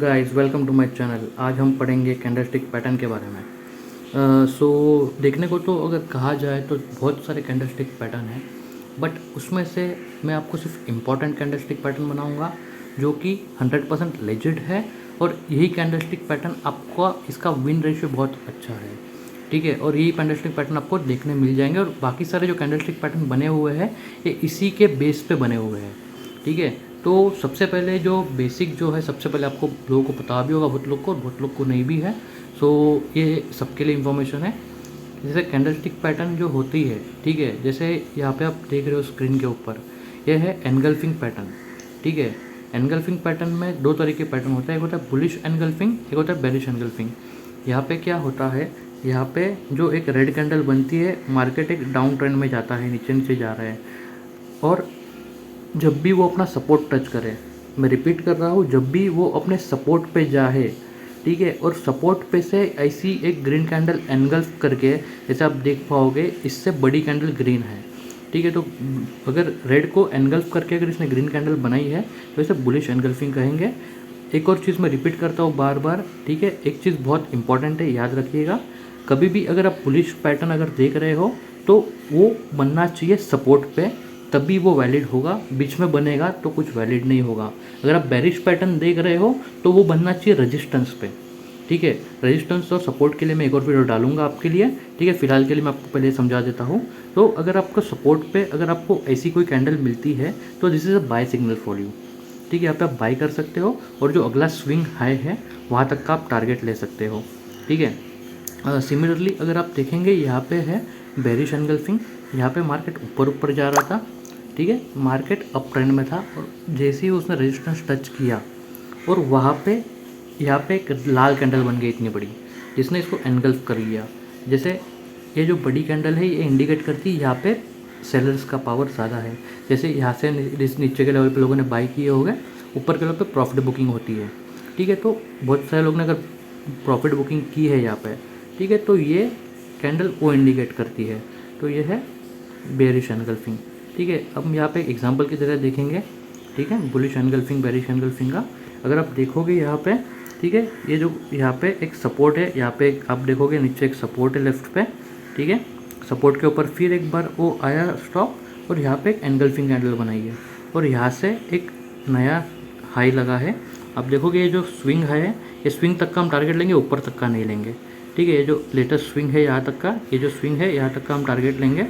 Guys, welcome to my channel. आज हम पढ़ेंगे कैंडलस्टिक पैटर्न के बारे में। देखने को तो अगर कहा जाए तो बहुत सारे कैंडलस्टिक पैटर्न हैं, बट उसमें से मैं आपको सिर्फ इम्पॉर्टेंट कैंडलस्टिक पैटर्न बनाऊंगा जो कि 100% लेजिट है। और यही कैंडलस्टिक पैटर्न आपका इसका विन रेशियो बहुत अच्छा है, ठीक है। और यही कैंडलस्टिक पैटर्न आपको देखने मिल जाएंगे, और बाकी सारे जो कैंडलस्टिक पैटर्न बने हुए हैं ये इसी के बेस पे बने हुए हैं, ठीक है। तो सबसे पहले जो बेसिक जो है, सबसे पहले आपको लोगों को पता भी होगा, बहुत लोग को और बहुत लोग को नहीं भी है। सो ये सबके लिए इन्फॉर्मेशन है। जैसे कैंडलस्टिक पैटर्न जो होती है, ठीक है, जैसे यहाँ पे आप देख रहे हो स्क्रीन के ऊपर, यह है एनगल्फिंग पैटर्न, ठीक है। एनगल्फिंग पैटर्न में दो तरह के पैटर्न होता है, एक होता है बुलिश एनगल्फिंग, एक होता है बेरिश एनगल्फिंग। यहाँ पे क्या होता है, यहाँ पे जो एक रेड कैंडल बनती है, मार्केट एक डाउन ट्रेंड में जाता है, नीचे नीचे जा रहा है, और जब भी वो अपना सपोर्ट टच करे, मैं रिपीट कर रहा हूँ, जब भी वो अपने सपोर्ट पे जाए, ठीक है, और सपोर्ट पे से ऐसी एक ग्रीन कैंडल एनगल्फ करके, जैसे आप देख पाओगे इससे बड़ी कैंडल ग्रीन है, ठीक है। तो अगर रेड को एनगल्फ करके अगर इसने ग्रीन कैंडल बनाई है तो इसे बुलिश एनगल्फिंग कहेंगे। एक और चीज़ मैं रिपीट करता हूँ बार बार, ठीक है, एक चीज़ बहुत इंपॉर्टेंट है, याद रखिएगा। कभी भी अगर आप बुलिश पैटर्न अगर देख रहे हो तो वो बनना चाहिए सपोर्ट पे, तभी वो वैलिड होगा। बीच में बनेगा तो कुछ वैलिड नहीं होगा। अगर आप बेरिश पैटर्न देख रहे हो तो वो बनना चाहिए रेजिस्टेंस पे, ठीक है। रेजिस्टेंस और सपोर्ट के लिए मैं एक और वीडियो डालूंगा आपके लिए, ठीक है। फिलहाल के लिए मैं आपको पहले समझा देता हूँ। तो अगर आपको सपोर्ट पे अगर आपको ऐसी कोई कैंडल मिलती है तो this is a buy signal for you, ठीक है। यहाँ पे आप बाई कर सकते हो, और जो अगला स्विंग हाई है वहाँ तक का आप टारगेट ले सकते हो, ठीक है। सिमिलरली अगर आप देखेंगे, यहाँ पे है बेरिश एनगल्फिंग। यहाँ पे मार्केट ऊपर ऊपर जा रहा था, ठीक है, मार्केट अप ट्रेंड में था, और जैसे ही उसने रेजिस्टेंस टच किया और वहाँ पे यहाँ पे एक लाल कैंडल बन गई इतनी बड़ी, जिसने इसको एनगल्फ कर लिया। जैसे ये जो बड़ी कैंडल है ये इंडिकेट करती है यहाँ पे सेलर्स का पावर ज़्यादा है। जैसे यहाँ से नीचे के लेवल पे लोगों ने बाई किए हो गए, ऊपर के लेवल पे प्रॉफिट बुकिंग होती है, ठीक है। तो बहुत सारे लोग ने अगर प्रॉफिट बुकिंग की है यहाँ पे, ठीक है, तो ये कैंडल वो इंडिकेट करती है। तो ये है बेरिश एनगल्फिंग, ठीक है। अब यहाँ पे एग्जांपल की तरह देखेंगे, ठीक है, बुलिश एनगल्फिंग बेरिश एनगल्फिंग का अगर आप देखोगे यहाँ पे, ठीक है, ये जो यहाँ पे एक सपोर्ट है, यहाँ पे आप देखोगे नीचे एक सपोर्ट है लेफ्ट पे, ठीक है। सपोर्ट के ऊपर फिर एक बार वो आया स्टॉप, और यहाँ पे एक एनगल्फिंग कैंडल बनाई है, और यहाँ से एक नया हाई लगा है। आप देखोगे ये जो स्विंग है, ये स्विंग तक का हम टारगेट लेंगे, ऊपर तक का नहीं लेंगे, ठीक है। ये जो लेटेस्ट स्विंग है यहाँ तक का, ये जो स्विंग है यहाँ तक का हम टारगेट लेंगे,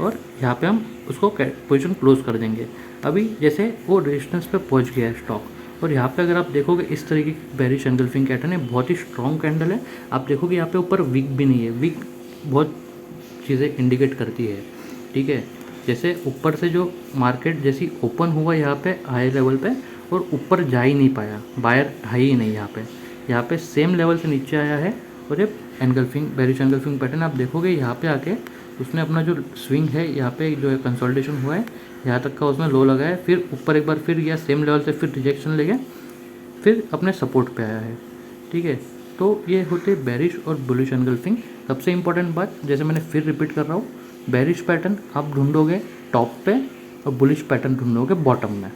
और यहाँ पे हम उसको पोजीशन क्लोज कर देंगे। अभी जैसे वो रेजिस्टेंस पे पहुँच गया है स्टॉक, और यहाँ पे अगर आप देखोगे इस तरीके की बेरिश एनगल्फिंग पैटर्न है, बहुत ही स्ट्रॉन्ग कैंडल है। आप देखोगे यहाँ पे ऊपर वीक भी नहीं है, वीक बहुत चीज़ें इंडिकेट करती है, ठीक है। जैसे ऊपर से जो मार्केट जैसी ओपन हुआ यहाँ पे हाई लेवल पे, और ऊपर जा ही नहीं पाया, बायर हाई ही नहीं यहाँ पे सेम लेवल से नीचे आया है। और ये एनगल्फिंग बेरिश एनगल्फिंग पैटर्न आप देखोगे यहाँ पे आके उसने अपना जो स्विंग है यहाँ पे जो है कंसोलिडेशन हुआ है, यहाँ तक का उसने लो लगाया, फिर ऊपर एक बार फिर या सेम लेवल से फिर रिजेक्शन लेके फिर अपने सपोर्ट पे आया है, ठीक है। तो ये होते बेरिश और बुलिश एनगल्फिंग। सबसे इंपॉर्टेंट बात, जैसे मैंने फिर रिपीट कर रहा हूँ, बेरिश पैटर्न आप ढूंढोगे टॉप पे और बुलिश पैटर्न ढूंढोगे बॉटम में,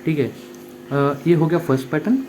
ठीक है। ये हो गया फर्स्ट पैटर्न।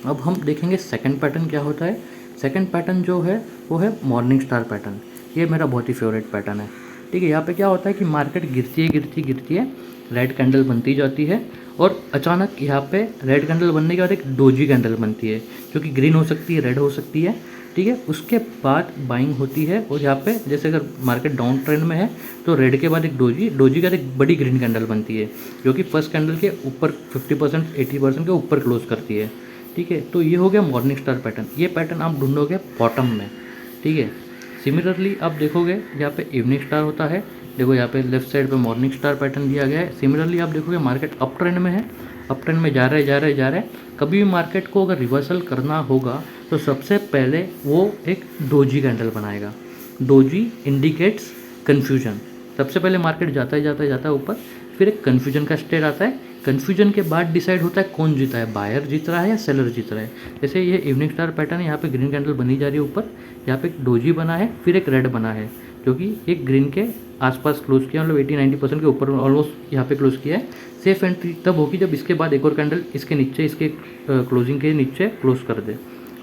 अब हम देखेंगे सेकंड पैटर्न क्या होता है। सेकंड पैटर्न जो है वो है मॉर्निंग स्टार पैटर्न। ये मेरा बहुत ही फेवरेट पैटर्न है, ठीक है। यहाँ पे क्या होता है कि मार्केट गिरती है, रेड कैंडल बनती जाती है, और अचानक यहाँ पे रेड कैंडल बनने के बाद एक डोजी कैंडल बनती है, जो कि ग्रीन हो सकती है, रेड हो सकती है, ठीक है। उसके बाद बाइंग होती है, और यहाँ पे जैसे अगर मार्केट डाउन ट्रेंड में है तो रेड के बाद एक डोजी के बाद एक बड़ी ग्रीन कैंडल बनती है, जो कि फर्स्ट कैंडल के ऊपर 50% 80% के ऊपर क्लोज करती है, ठीक है। तो ये हो गया मॉर्निंग स्टार पैटर्न। ये पैटर्न आप ढूंढोगे बॉटम में, ठीक है। सिमिलरली आप देखोगे यहाँ पे इवनिंग स्टार होता है, देखो यहाँ पे लेफ्ट साइड पे मॉर्निंग स्टार पैटर्न दिया गया है। सिमिलरली आप देखोगे मार्केट अप ट्रेंड में है, अप ट्रेंड में जा रहे हैं। कभी भी मार्केट को अगर रिवर्सल करना होगा तो सबसे पहले वो एक डोजी कैंडल बनाएगा। Doji indicates confusion. सबसे पहले मार्केट जाता है ऊपर, फिर एक कन्फ्यूजन का स्टेट आता है। कन्फ्यूजन के बाद डिसाइड होता है कौन जीता है, बायर जीत रहा है या सेलर जीत रहा है। जैसे ये इवनिंग स्टार पैटर्न है, यहाँ पे ग्रीन कैंडल बनी जा रही है ऊपर, यहाँ पे एक डोजी बना है, फिर एक रेड बना है, जो कि एक ग्रीन के आसपास क्लोज किया, मतलब 80-90% के ऊपर ऑलमोस्ट यहाँ पे क्लोज किया है। सेफ एंट्री तब होगी जब इसके बाद एक और कैंडल इसके नीचे, इसके क्लोजिंग के नीचे क्लोज कर दे,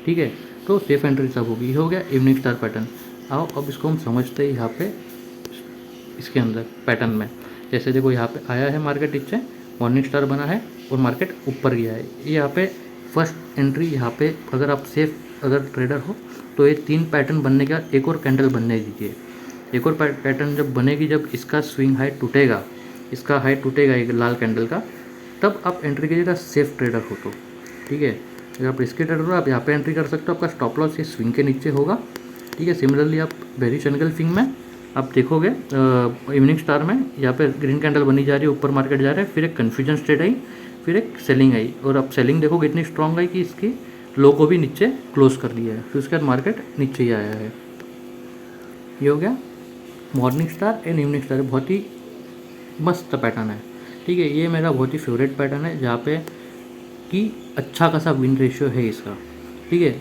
ठीक है। तो सेफ एंट्री तब होगी। ये हो गया इवनिंग स्टार पैटर्न। आओ अब इसको हम समझते हैं यहाँ पे इसके अंदर पैटर्न में। जैसे देखो यहाँ पे आया है मार्केट नीचे, मॉर्निंग स्टार बना है और मार्केट ऊपर गया है। ये यहाँ पे फर्स्ट एंट्री, यहाँ पे अगर आप सेफ अगर ट्रेडर हो तो ये 3 पैटर्न बनने के बाद एक और कैंडल बनने दीजिए। एक और पैटर्न जब बनेगी, जब इसका स्विंग हाई टूटेगा, इसका हाई टूटेगा एक लाल कैंडल का, तब आप एंट्री कीजिएगा सेफ ट्रेडर हो तो, ठीक है। अगर आप रिस्की ट्रेडर हो आप यहाँ पे एंट्री कर सकते हो, आपका स्टॉप लॉस ये स्विंग के नीचे होगा, ठीक है। सिमिलरली आप बेरिश एंगल्फिंग में आप देखोगे इवनिंग स्टार में यहाँ पे ग्रीन कैंडल बनी जा रही है, ऊपर मार्केट जा रहा है, फिर एक कन्फ्यूजन स्टेट आई, फिर एक सेलिंग आई, और अब सेलिंग देखोगे इतनी स्ट्रॉन्ग आई कि इसकी लो को भी नीचे क्लोज कर दिया है, फिर उसके बाद मार्केट नीचे ही आया है। ये हो गया morning star and evening star, बहुत ही मस्त पैटर्न है, ठीक है। ये मेरा बहुत ही फेवरेट पैटर्न है, जहाँ पे कि अच्छा खासा विन रेशियो है इसका, ठीक है।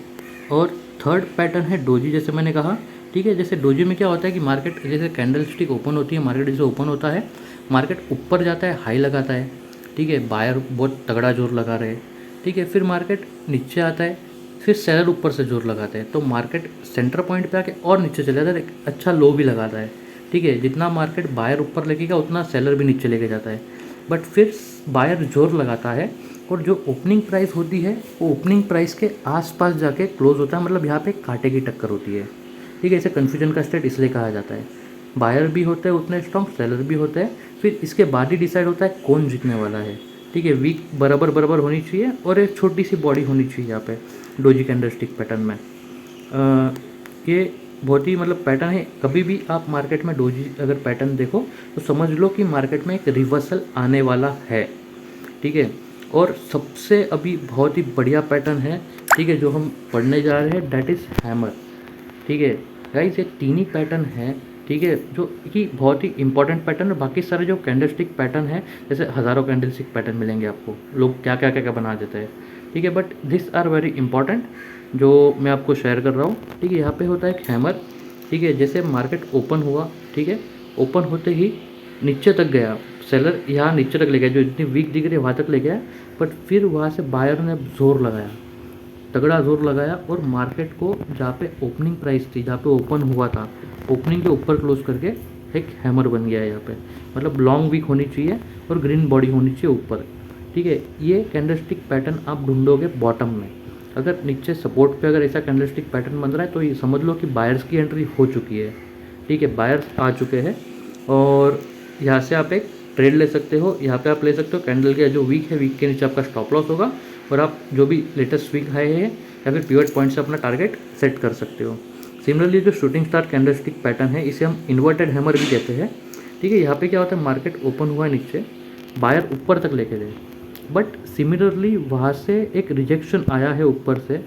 और थर्ड पैटर्न है डोजी, जैसे मैंने कहा, ठीक है। जैसे डोजी में क्या होता है कि मार्केट जैसे कैंडल स्टिक ओपन होती है, मार्केट जैसे ओपन होता है, मार्केट ऊपर जाता है, हाई लगाता है, ठीक है, बायर बहुत तगड़ा जोर लगा रहे, ठीक है। फिर मार्केट नीचे आता है, फिर सेलर ऊपर से जोर लगाते हैं, तो मार्केट सेंटर पॉइंट पे आके और नीचे चले जाता है, अच्छा लो भी लगाता है, ठीक है। जितना मार्केट बायर ऊपर लेकेगा उतना सेलर भी नीचे लेके जाता है, बट फिर बायर जोर लगाता है और जो ओपनिंग प्राइस होती है वो ओपनिंग प्राइस के आसपास जाके क्लोज होता है, मतलब यहाँ पे कांटे की टक्कर होती है, ठीक है। इसे कन्फ्यूजन का स्टेट इसलिए कहा जाता है। बायर भी होते हैं उतने स्ट्रॉन्ग, सेलर भी होते हैं, फिर इसके बाद ही डिसाइड होता है कौन जीतने वाला है, ठीक है। वीक बराबर बराबर होनी चाहिए और एक छोटी सी बॉडी होनी चाहिए यहाँ पे डोजी कैंडलस्टिक पैटर्न में। ये बहुत ही मतलब पैटर्न है। कभी भी आप मार्केट में डोजी अगर पैटर्न देखो तो समझ लो कि मार्केट में एक रिवर्सल आने वाला है, ठीक है। और सबसे अभी बहुत ही बढ़िया पैटर्न है, ठीक है, जो हम पढ़ने जा रहे हैं, डैट इज़ हैमर, ठीक है। गाइस ये 3 ही पैटर्न है, ठीक है, जो कि बहुत ही इंपॉर्टेंट पैटर्न है। बाकी सारे जो कैंडलस्टिक पैटर्न है, जैसे हज़ारों कैंडलस्टिक पैटर्न मिलेंगे आपको, लोग क्या क्या क्या क्या बना देते हैं, ठीक है, but this are very important जो मैं आपको शेयर कर रहा हूँ, ठीक है। यहाँ पे होता है एक हैमर, ठीक है। जैसे मार्केट ओपन हुआ, ठीक है, ओपन होते ही नीचे तक गया, सेलर यहाँ नीचे तक ले गया, जो इतनी वीक दिख रही है वहाँ तक ले गया, बट फिर वहाँ से बायर ने जोर लगाया, तगड़ा जोर लगाया, और मार्केट को जहाँ पे ओपनिंग प्राइस थी, जहाँ पे ओपन हुआ था, ओपनिंग के ऊपर क्लोज करके एक हैमर बन गया है यहाँ पे। मतलब लॉन्ग वीक होनी चाहिए और ग्रीन बॉडी होनी चाहिए ऊपर, ठीक है। ये कैंडलस्टिक पैटर्न आप ढूंढोगे बॉटम में। अगर नीचे सपोर्ट पे अगर ऐसा कैंडलस्टिक पैटर्न बन रहा है तो ये समझ लो कि बायर्स की एंट्री हो चुकी है, ठीक है, बायर्स आ चुके हैं, और यहाँ से आप एक ट्रेड ले सकते हो। यहाँ पे आप ले सकते हो कैंडल के जो वीक है, वीक के नीचे आपका स्टॉप लॉस होगा, और आप जो भी लेटेस्ट वीक हाई है या फिर पिवट पॉइंट से अपना टारगेट सेट कर सकते हो। सिमिलरली जो शूटिंग स्टार कैंडलस्टिक पैटर्न है, इसे हम इन्वर्टेड हैमर भी कहते हैं, ठीक है। यहाँ पे क्या होता है, मार्केट ओपन हुआ है नीचे, बायर ऊपर तक लेके गए, बट सिमिलरली वहाँ से एक रिजेक्शन आया है ऊपर से,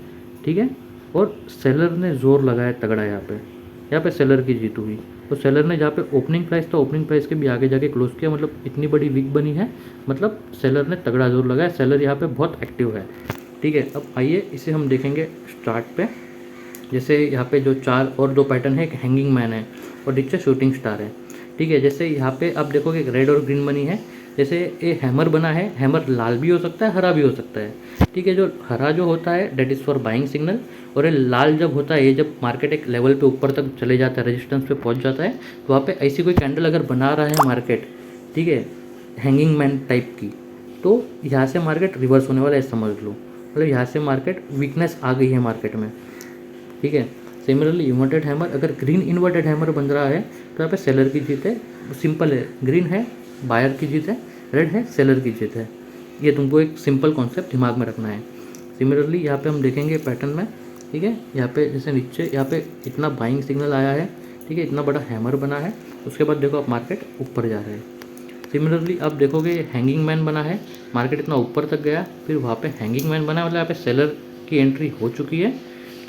ठीक है, और सेलर ने जोर लगाया तगड़ा। यहाँ पे सेलर की जीत हुई, तो सेलर ने जहाँ पे ओपनिंग प्राइस था, ओपनिंग प्राइस के भी आगे जाके क्लोज किया, मतलब इतनी बड़ी वीक बनी है, मतलब सेलर ने तगड़ा जोर लगाया, सेलर यहाँ पे बहुत एक्टिव है, ठीक है। अब आइए इसे हम देखेंगे स्टार्ट पे। जैसे यहाँ पे जो 4 और 2 पैटर्न है, एक हैंगिंग मैन है और नीचे शूटिंग स्टार है, ठीक है। जैसे यहाँ पे आप देखोगे एक रेड और ग्रीन बनी है, जैसे ये हैमर बना है, हैमर लाल भी हो सकता है, हरा भी हो सकता है, ठीक है। जो हरा जो होता है that is for buying signal, और ये लाल जब होता है, ये जब मार्केट एक लेवल पे ऊपर तक चले जाता है, रेजिस्टेंस पे पहुंच जाता है, तो वहाँ पे ऐसी कोई कैंडल अगर बना रहा है मार्केट, ठीक है, हैंगिंग मैन टाइप की, तो यहाँ से मार्केट रिवर्स होने वाला है, समझ लो। मतलब यहाँ से मार्केट वीकनेस आ गई है मार्केट में, ठीक है। सिमिलरली इन्वर्टेड हैमर, अगर ग्रीन इन्वर्टेड हैमर बन रहा है तो यहाँ पे सेलर की जीत है, सिंपल है, ग्रीन है बायर की जीत है, रेड है सेलर की जीत है। ये तुमको एक सिंपल कॉन्सेप्ट दिमाग में रखना है। सिमिलरली यहाँ पे हम देखेंगे पैटर्न में, ठीक है, यहाँ पे जैसे नीचे यहाँ पे इतना बाइंग सिग्नल आया है, ठीक है, इतना बड़ा हैमर बना है, उसके बाद देखो आप मार्केट ऊपर जा रहे हैं। सिमिलरली आप देखोगे हैंगिंग मैन बना है, मार्केट इतना ऊपर तक गया, फिर वहाँ पे हैंगिंग मैन बना है, मतलब यहाँ पे सेलर की एंट्री हो चुकी है,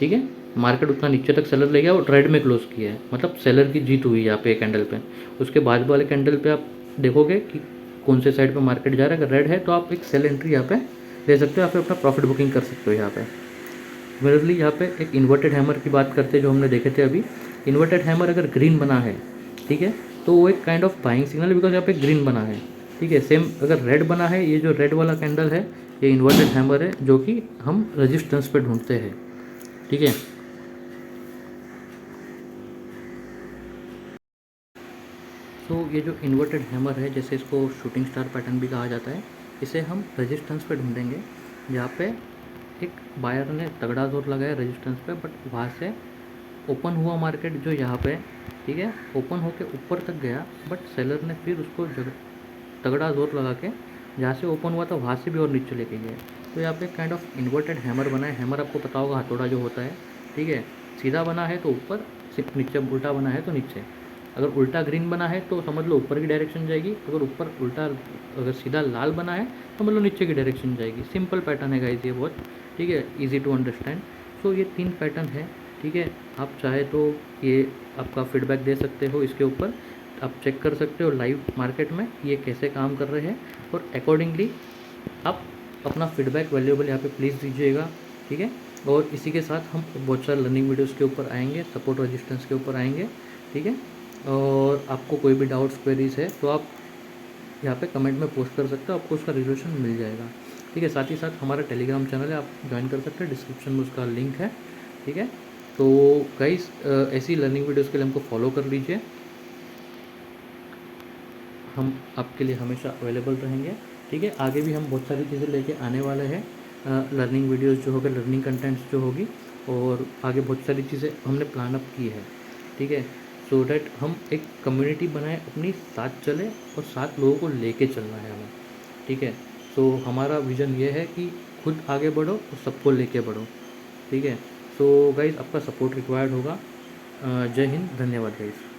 ठीक है, मार्केट उतना नीचे तक सेलर ले गया और ट्रेड में क्लोज किया है, मतलब सेलर की जीत हुई यहाँ पे कैंडल पे। उसके बाद वाले कैंडल पे आप देखोगे कि कौन से साइड पे मार्केट जा रहा है, अगर रेड है तो आप एक सेल एंट्री यहाँ पे ले सकते हो, या फिर अपना प्रॉफिट बुकिंग कर सकते हो यहाँ पे। सिमिलरली यहाँ पे एक इन्वर्टेड हैमर की बात करते हैं जो हमने देखे थे अभी, इन्वर्टेड हैमर अगर ग्रीन बना है, ठीक है, तो वो एक kind of buying signal, because यहाँ पे ग्रीन बना है, ठीक है। सेम अगर रेड बना है, ये जो रेड वाला कैंडल है ये इन्वर्टेड हैमर है, जो कि हम रेजिस्टेंस पे ढूंढते हैं, ठीक है। तो ये जो इन्वर्टेड हैमर है, जैसे इसको शूटिंग स्टार पैटर्न भी कहा जाता है, इसे हम रेजिस्टेंस पे ढूंढेंगे, जहाँ पे एक बायर ने तगड़ा जोर लगाया रेजिस्टेंस पे, बट वहाँ से ओपन हुआ मार्केट जो यहाँ पे, ठीक है, ओपन होके ऊपर तक गया, बट सेलर ने फिर उसको तगड़ा जोर लगा के जहाँ से ओपन हुआ था वहाँ से भी और नीचे लेके गया। तो यहाँ पे काइंड ऑफ इन्वर्टेड हैमर बना है। हैमर आपको पता होगा हथौड़ा जो होता है, ठीक है, सीधा बना है तो ऊपर, सिर्फ नीचे उल्टा बना है तो नीचे। अगर उल्टा ग्रीन बना है तो समझ लो ऊपर की डायरेक्शन जाएगी, अगर ऊपर उल्टा, अगर सीधा लाल बना है तो मतलब नीचे की डायरेक्शन जाएगी। सिंपल पैटर्न है गाइस ये बहुत, ठीक है, ईजी टू अंडरस्टैंड। सो ये 3 पैटर्न है, ठीक है। आप चाहे तो ये आपका फीडबैक दे सकते हो इसके ऊपर, आप चेक कर सकते हो लाइव मार्केट में ये कैसे काम कर रहे हैं, और अकॉर्डिंगली आप अपना फीडबैक वैल्यूएबल यहाँ पे प्लीज़ दीजिएगा, ठीक है। और इसी के साथ हम बहुत सारे लर्निंग वीडियोस के ऊपर आएंगे, सपोर्ट रेजिस्टेंस के ऊपर आएंगे, ठीक है। और आपको कोई भी डाउट्स क्वेरीज है तो आप यहाँ पे कमेंट में पोस्ट कर सकते हो, आपको उसका रिजोल्यूशन मिल जाएगा, ठीक है। साथ ही साथ हमारा टेलीग्राम चैनल है, आप ज्वाइन कर सकते हैं, डिस्क्रिप्शन में उसका लिंक है, ठीक है। तो गाइस ऐसी लर्निंग वीडियोस के लिए हमको फॉलो कर लीजिए, हम आपके लिए हमेशा अवेलेबल रहेंगे, ठीक है। आगे भी हम बहुत सारी चीज़ें लेके आने वाले हैं, लर्निंग वीडियोस जो होगा, लर्निंग कंटेंट्स जो होगी, और आगे बहुत सारी चीज़ें हमने प्लान अप की है, ठीक है। सो डैट हम एक कम्युनिटी बनाए अपनी, साथ चले और साथ लोगों को लेके चलना है हमें, ठीक है। सो हमारा विज़न ये है कि खुद आगे बढ़ो और सबको लेके बढ़ो, ठीक है। सो गाइज़ आपका सपोर्ट रिक्वायर्ड होगा। जय हिंद, धन्यवाद गाइज़।